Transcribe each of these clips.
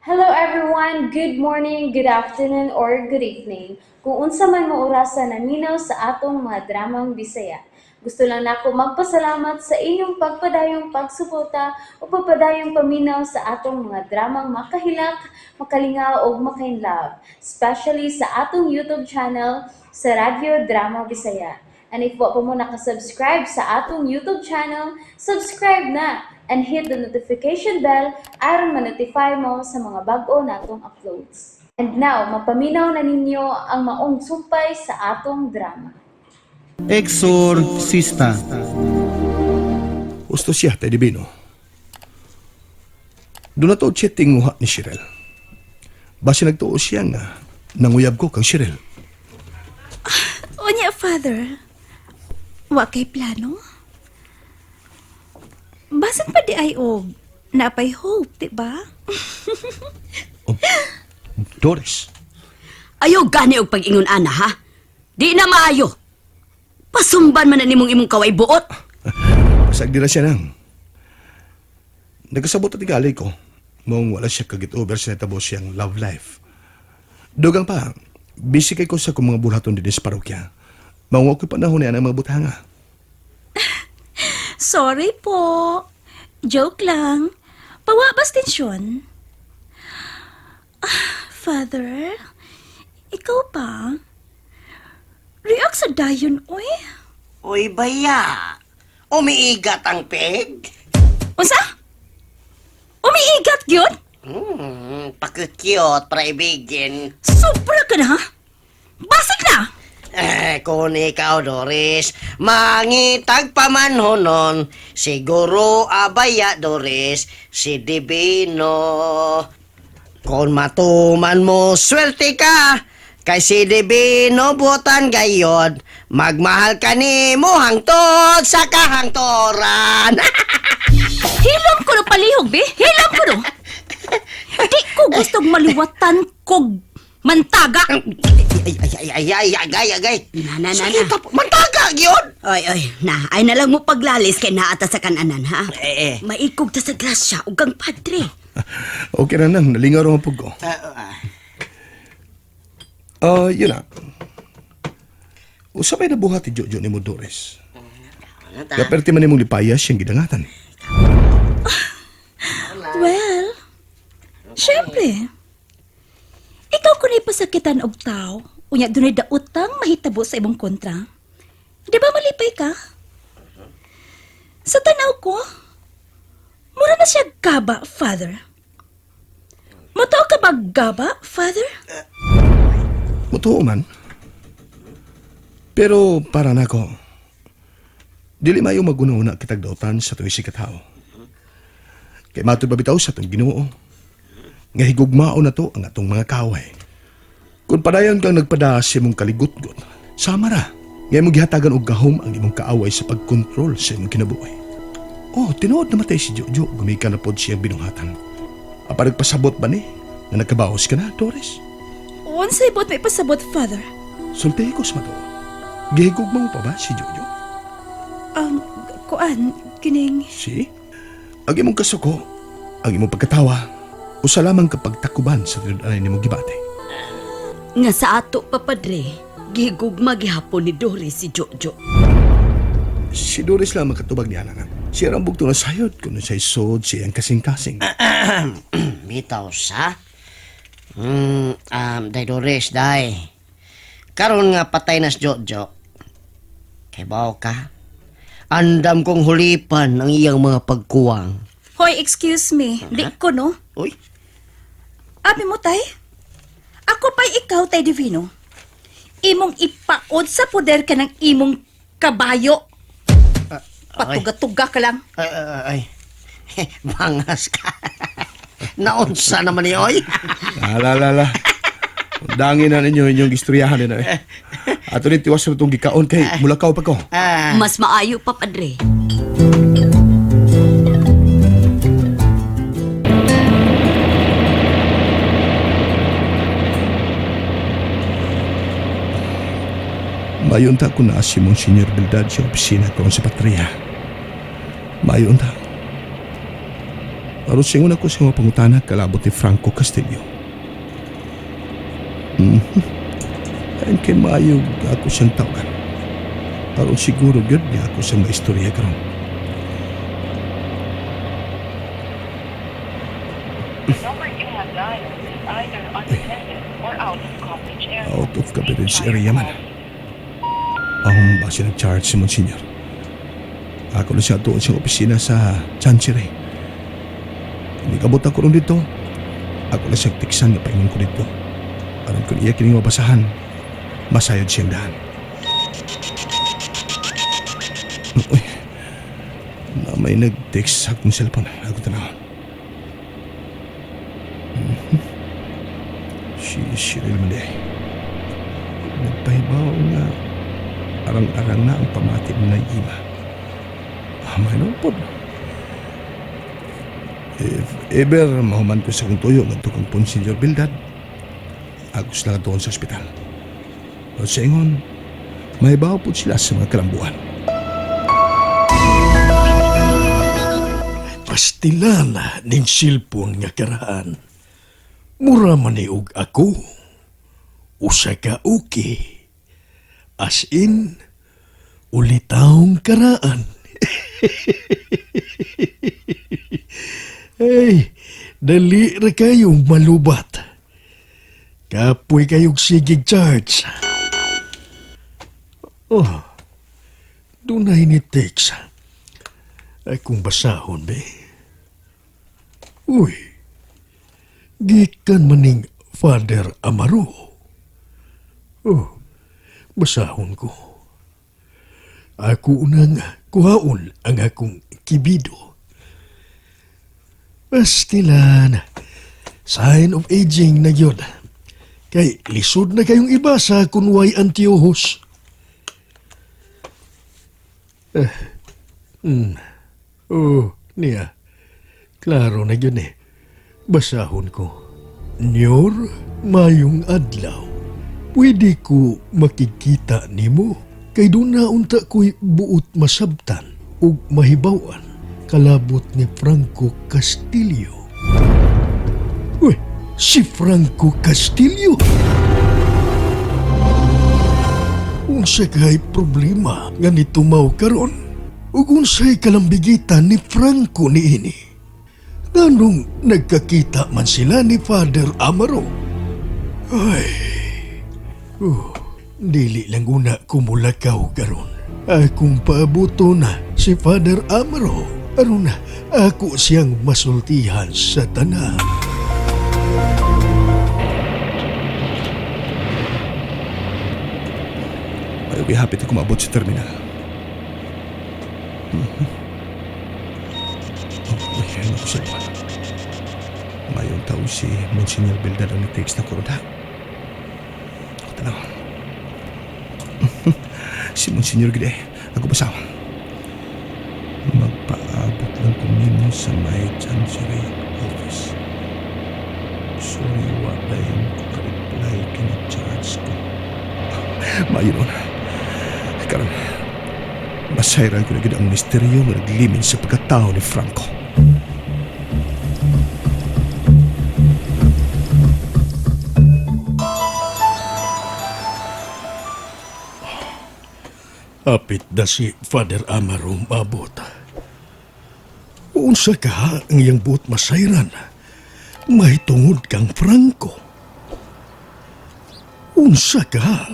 Hello everyone, good morning, good afternoon, or good evening. Kung unsa man mo orasan naminaw sa atong mga dramang Bisaya. Gusto lang nako magpasalamat sa inyong pagpadayong pagsuporta o pagpadayong paminaw sa atong mga dramang makahilak, makalingaw o makainlove, especially sa atong YouTube channel sa Radyo Drama Bisaya. And if wa pa mo nakasubscribe sa atong YouTube channel, subscribe na and hit the notification bell aron ma-notify mo sa mga bag-o natong uploads. And now, mapaminaw na ninyo ang maong sumpay sa atong drama. Exorcista. Gusto siya, Teddy Bino. Doon na to chatting nguha ni Cheryl. Basi nagtuo siya nga nanguyab ko kang Cheryl. Onya, Father. Wa kay plano? Basan pa di ay og napay hope, di ba? Doris, Ayaw gani og pag-ingon ana ha. Di na maayo. Pasumban man na nimong imong kaway buot. pasag na siya nang. Nagkasabot at igali ko. Mong wala siya kagit over sa natabo siyang love life. Dugang pa, busy kay ko sa kong mga bulaton din sa parokya. Mawag ko panahon na yan ang mga butanga. Sorry po. Joke lang. Pawabas tensyon. Father, ikaw pa? React sa dayon, oy. Uy, baya. Umiigat ang peg. Unsa? Umiigat yun? Pakukyot, praibigin. Sobra ka na, ha? Basig na! Kung ikaw, Doris, mangitag pamanhonon, siguro abaya, Doris, si Divino. Kung matuman mo, swerte ka, kay si Divino butan gayod, magmahal ka ni mo hangtod sa kahangtoran. Hilom ko na palihog, be. Hilom ko no. Di ko gustong maliwatan kog mantaga. Agay. Na. Mantaga, yun! Oy, na. Ay na lang mo paglalis kay naata sa kananan ha. Eh. Maikog ta sa grasya ug kang padre. Okay na nang, nalingaw rin ang pug ko. Yun na. Usapay na buhat ni Jojo ni mo, Doris. Kaperti man ni mong lipayas siyang gidangatan. Well, syempre. Ikaw kunay pasakitan og tao, unya dunay daotang mahitabo sa imong kontra. Di ba malipay ka? Sa tanaw ko, mura na siya gaba, Father. Mataw ka ba gaba, Father? Motoo man. Pero para na ko, dili mayo maguna-una kitag dautan sa tuwi si katao. Kay matod babitaw sa itong Ginoo. Nga higugmao na to ang atong mga kaway. Kung padayon kang nagpadaas sa imong kaligut-gut, sama ra. Nga imong gihatagan og gahom ang imong kaaway sa pagkontrol sa imong kinabuhi. Oh, tinuod namatay si Jojo, gumikan na pod siyang binuhatan. Apa nagpasabot ba ni? Na nagkabaos ka na, Doris? Unsay bot may pasabot, Father? Sultihikos ma to. Gihigugma mo pa ba si Jojo? Kuan, kining... Si? Ang imong kasuko, ang imong pagkatawa, usa lamang kapag takuban sa tinudanay ni mong gibate. Nga sa ato pa padre, gihigugma gihapon ni Doris si Jojo. Si Doris lang makatubag niya nga. Siya ang bugto na sayod kung siya'y sod siyang kasing-kasing. Bitaw sa? Day Doris, day. Karon nga patay na si Jojo. Kay bawo ka? Andam kong hulipan ang iyang mga pagkuwang. Hoy, excuse me. Di ko, no? Uy, Abi mo, tay? Ako pa'y ikaw, tay Divino. Imong ipaod sa poder ka ng imong kabayo. Patuga-tuga ka lang. ay. Bangas ka. Naunsa naman ni Oy. Alala. Dangin na ninyo inyong istoryahan nila eh. Ato ni tiwas na itong gikaon kay mulakaw pa ko. Mas maayo pa padre. Mayon ta ko na si Monsignor Bildad sa opisina ko sa Patria. Mayon ta. Aron singon ako sa mga pangutana kalabot ni Franco Castillo. Ayon kay maayo ako siyang tawagan. Aron siguro gyud niya ako sa maistorya karon. The number you have dialed is either unattended or out of coverage area. Out of coverage Please try area man. again. Base nag-charge si Monsignor. Ako na siya doon sa opisina sa Chancery. Nagabot ako ron dito. Ako na siyang tiksan na paingon ko dito. Aron ko iya kining mabasahan, masayod siyang dahan. Uy, na may nag-text sa akong cellphone. Ako tanawon. Si Cheryl Manday. Nagpahibaw nga arang-arang na ang pamati na ima. May numpod. If ever mahuman ko sa kong tuyo ngadto kang Monsignor Bildad, agos lang doon sa ospital. O sa ingon, may bawa po sila sa mga kalambuan. Pastilan ning silpon nga karaan. Mura maniog ako. Usa ka okay. As in, ulitawng karaan. Ay, dali ra kayong malubat. Kapoy kayong sigig charge. Oh, dunay ni text. Ay kung basahon, be. Uy, gikan maning Father Amaro. Oh, basahon ko. Ako unang kuhaon ang akong kibido. Pastilan, sign of aging na yun. Kay lisod na kayong ibasa kung way antiyohos. Oh, niya. Klaro na yun eh. Basahon ko. Nyor, mayong adlaw. Pwede ko makikita nimo. Kay doon na unta ko'y buot masabtan o mahibawan kalabot ni Franco Castillo. Uy, si Franco Castillo? Unsa kay problema nga nitumaw karon? Ug unsay kalambigitan ni Franco niini? Tanong nagkakita man sila ni Father Amaro? Ay, dili lang una kumulakaw karon. Akong paabuto na si Father Amaro. Aron na ako siyang masultihan sa tanan. I'll be happy to kumabot sa terminal. Oh, ano ko siya. Mayong tao si Monsignor Bildad ang ni-text na kuroda. Ako tanaw. Si Monsignor Gide, ako basaw. Magpaabot lang kumino sa may Chancery office. Sorry, wala yung reply kina-charge ko. Mayon. Karon, masayran ko na gid ang misteryo nga naglimin sa pagkatao ni Franco. Apit na si Father Amaro mabot. Unsa ka ang iyang buot masayran? May tungod kang Franco. Unsa ka?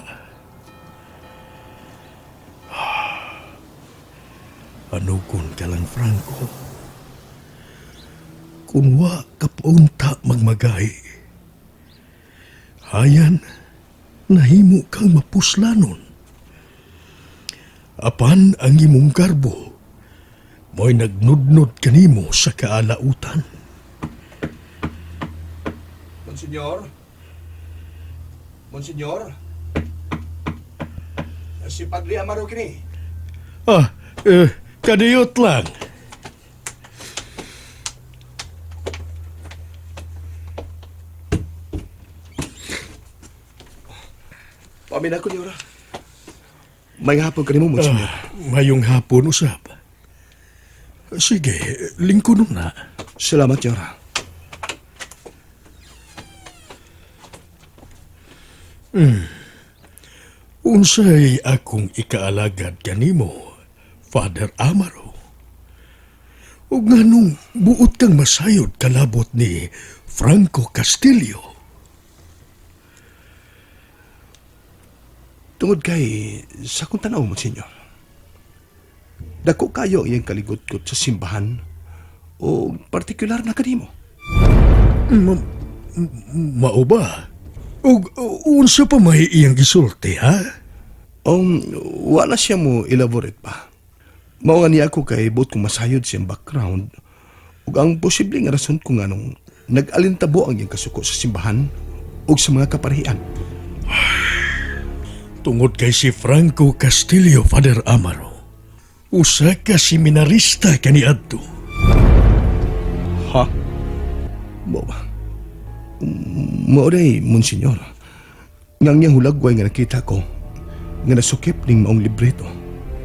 Anukon ka lang, Franco. Kung wa kapunta magmagay, hayan, nahimo kang mapuslanon. Apan ang imong karbo, mo'y nagnudnod kanimo sa kaalautan. Monsignor? Monsignor? Si Padre Amaro kini. Kadiyot lang. Pamin ako niyo ra. May hapon ka ni mo, Monsignor. Mayong hapon usap. Sige, lingkod na. Salamat, Yora. Unsay akong ikaalagad kanimo, Father Amaro. Ug nganong buot kang masayod kalabot ni Franco Castillo. Tungod kay sa kung tanaw mo, senyor. Dako kayo iyang kaligot-got sa simbahan o partikular na kanimo. Mao ba? Ug unsa pa may iyang gisulti, ha? Wala siya mo elaborate pa. Mao nga niya ako kay buot kong masayod siyang background ug ang posibleng nga rason kung anong nag-alintabo ang iyang kasuko sa simbahan ug sa mga kaparihan. Tungod kay si Franco Castillo, Father Amaro. Usa ka seminarista kaniadto. Ha? Mo ba? Mao day, Monsignor. Ngang niyang hulagway nga nakita ko nga nasukip ning maong libreto.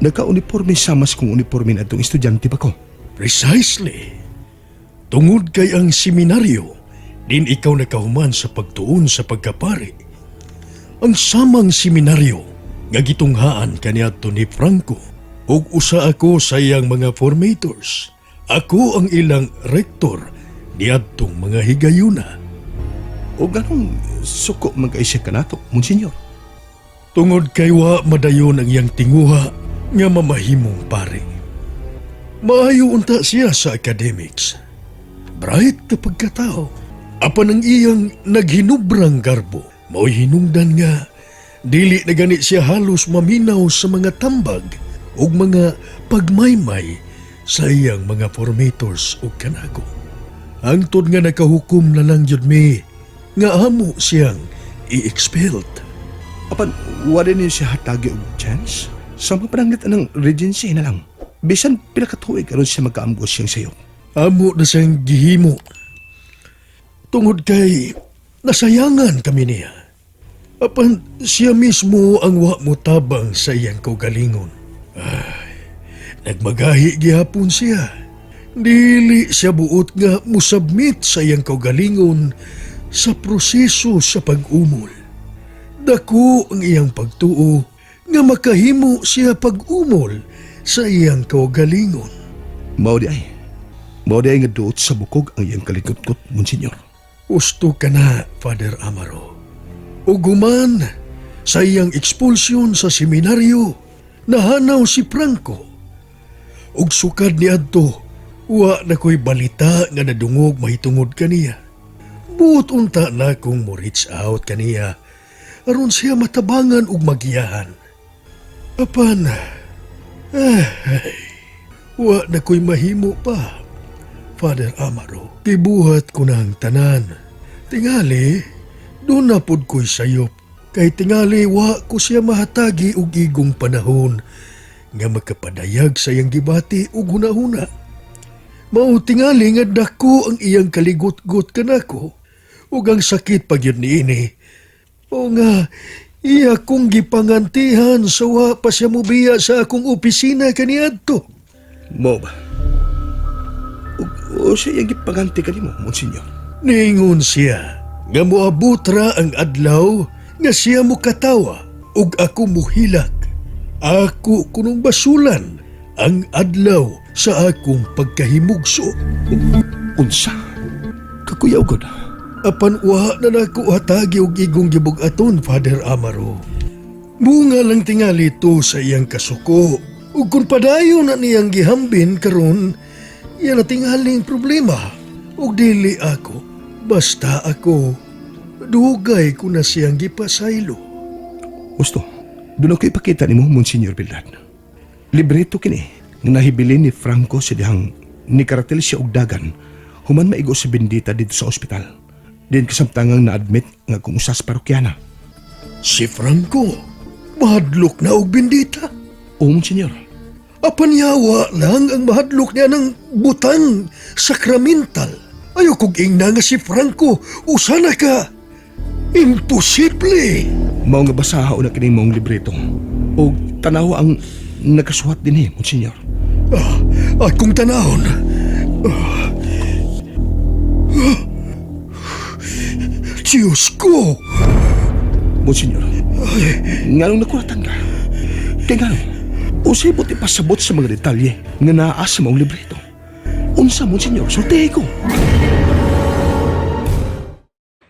Naka-uniforme samas kung uniforme na itong estudyante pa ko. Precisely. Tungod kay ang seminaryo, din ikaw nakahuman sa pagtuon sa pagkapari. Ang samang seminaryo nga gitunghaan kaniadto ni Franco ug usa ako sa iyang mga formators. Ako ang ilang rektor niadtong mga higayuna. O ganong suko mag-aisya ka nato, Monsignor. Tungod kay wa madayon ang iyang tinguha nga mamahimong pare. Maayo unta siya sa academics. Bright na pagkatao. Apan ang iyang naghinubrang garbo, mao'y hinungdan nga dili na gani siya halos maminaw sa mga tambag ug mga pagmaymay sa iyang mga formators ug kanago. Hangtod nga nakahukom na lang yun mi nga amo siyang i-expelled. Apan, wala niyo siya hatagi og chance? Sa mapananglit ng regency na lang. Bisan pinakatuig aron siya magkaambos siyang sayo. Amo na siyang gihimo. Tungod kay nasayangan kami niya. Apan siya mismo ang wa mo tabang sa iyang kaugalingon. Nagmagahi gihapon siya. Dili siya buot nga musubmit sa iyang kaugalingon sa proseso sa pag-umol. Dako ang iyang pagtuo nga makahimo siya pag-umol sa iyang kaugalingon. Mao di ay. Mao di ay nga duot sa bukog ang iyang kalikot-kot, Monsignor. Usto ka na, Father Amaro. Uguman sa iyang expulsion sa seminaryo, nahanaw si Franco. Ug sukad ni adto, wa na ko'y balita nga nadungog mahitungod kaniya. Buot unta na kong mo reach out kaniya, aron siya matabangan ug magiyahan. Apan, wa na ko'y mahimo pa, Father Amaro. Kibuhat ko ng tanan. Tingali, doon na pod ko'y sayop. Kay tingali wa ko siya mahatagi og igong panahon nga makapadayag sa iyang gibati ug hunahuna. Mao tingali nga dako ang iyang kaligot-got kanako ug ang sakit pagyud niini. O nga, iya kong gipangantihan sa wa pa siya mobiya sa akong opisina kaniadto. Mao ba? O siya yung gipaganti ka mo, Monsignor. Ningon siya nga moabutra ang adlaw nga siya mo katawa ug ako muhilak. Ako kunong basulan ang adlaw sa akong pagkahimugso. Unsa? Kakuyaw ko na. Apan uha na nako hatagi og igong gibug-aton, Father Amaro. Bunga lang tingali to sa iyang kasuko. Ug kung padayon na niyang gihambin karon, yan na tingaling problema. Ug dili ako, basta ako. Dugay ko na siyang gipasaylo. Gusto, doon ako ipakita ni mo, Monsignor Bildad. Libreto kini, nga nahibilin ni Franco sa dihang nikaratel siya og dagan, human maigo sa bendita dito sa ospital. Din kasamtangang na-admit nga kung usas parokyana. Si Franco, mahadlok na og bendita. O, Monsignor. Apan yawa lang ang mahadlok niya ng butang sakramental. Ayaw kong ingna nga si Franco, usana ka. Imposible! Mao nga basaha na kining maong libreto. O tanawa ang nakasuhat din Monsignor. Akong tanahon. Diyos ko! Monsenyor, nganong nakulatan ka? Kaya nga, usay bu't ipasabot sa mga detalye nga naa sa maong libreto. Unsa, Monsenyor, sultihay ko.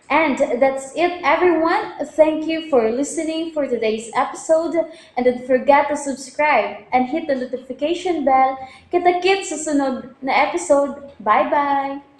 And that's it, everyone. Thank you for listening for today's episode. And don't forget to subscribe and hit the notification bell. Kita-kits sa sunod na episode. Bye-bye!